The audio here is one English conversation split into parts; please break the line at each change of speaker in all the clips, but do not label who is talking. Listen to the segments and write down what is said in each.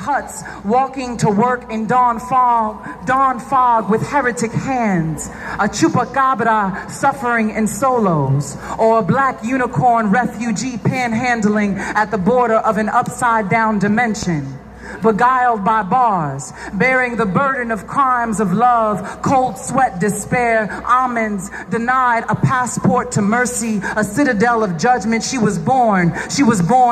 huts, walking to work in dawn fog with heretic hands, a chupacabra suffering in solos, or a black unicorn refugee panhandling at the border of an upside-down dimension. Beguiled by bars, bearing the burden of crimes of love, cold sweat, despair, almonds, denied a passport to mercy, a citadel of judgment. She was born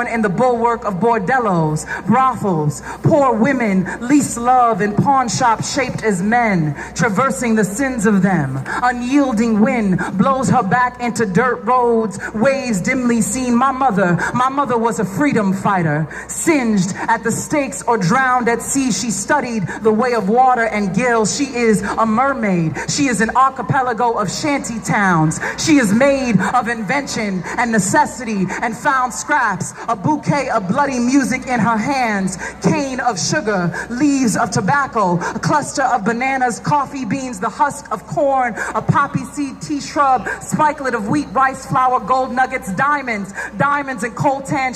in the bulwark of bordellos, brothels, poor women, least love, and pawn shops shaped as men, traversing the sins of them. Unyielding wind blows her back into dirt roads, waves dimly seen. My mother was a freedom fighter, singed at the stakes or drowned at sea. She studied the way of water and gills. She is a mermaid. She is an archipelago of shanty towns. She is made of invention and necessity and found scraps, a bouquet of bloody music in her hands, cane of sugar, leaves of tobacco, a cluster of bananas, coffee beans, the husk of corn, a poppy seed tea shrub, spikelet of wheat, rice flour, gold nuggets, diamonds and coltan.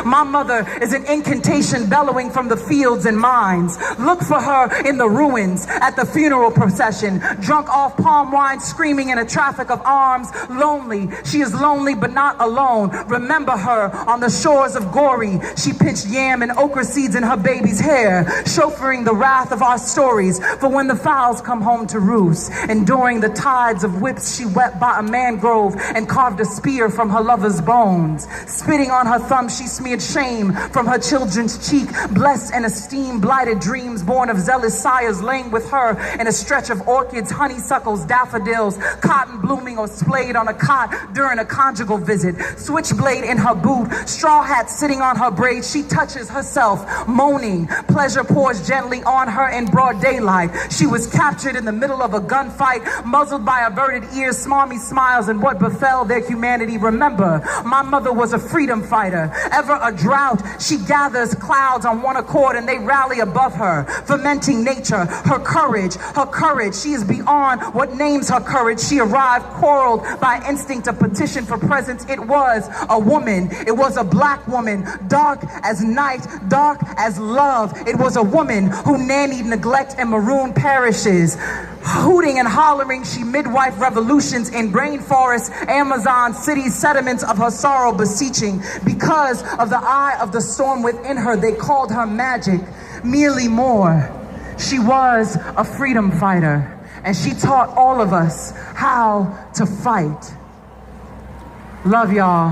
My mother is an incantation bellowing from the fields and mines. Look for her in the ruins at the funeral procession, drunk off palm wine, screaming in a traffic of arms, lonely. She is lonely but not alone. Remember her on the shores of Gory. She pinched yam and okra seeds in her baby's hair, chauffeuring the wrath of our stories for when the fowls come home to roost. Enduring the tides of whips, she wept by a mangrove and carved a spear from her lover's bones. Spitting on her thumb, she smeared shame from her children's cheek. Blessed and esteemed, blighted dreams born of zealous sires laying with her in a stretch of orchids, honeysuckles, daffodils, cotton blooming or splayed on a cot during a conjugal visit. Switchblade in her boot, straw hat sitting on her braid. She touches herself, moaning. Pleasure pours gently on her in broad daylight. She was captured in the middle of a gunfight, muzzled by averted ears, smarmy smiles, and what befell their humanity. Remember, my mother was a freedom fighter. Ever a drought, she gathers clouds on one accord and they rally above her, fermenting nature. Her courage, she is beyond what names her courage. She arrived quarreled by instinct, a petition for presence. It was a woman, it was a black woman, dark as night, dark as love. It was a woman who nannied neglect and marooned parishes. Hooting and hollering, she midwife revolutions in rainforests, Amazon, cities, sediments of her sorrow beseeching. Because of the eye of the storm within her, they called her magic, merely more. She was a freedom fighter, and she taught all of us how to fight. Love y'all.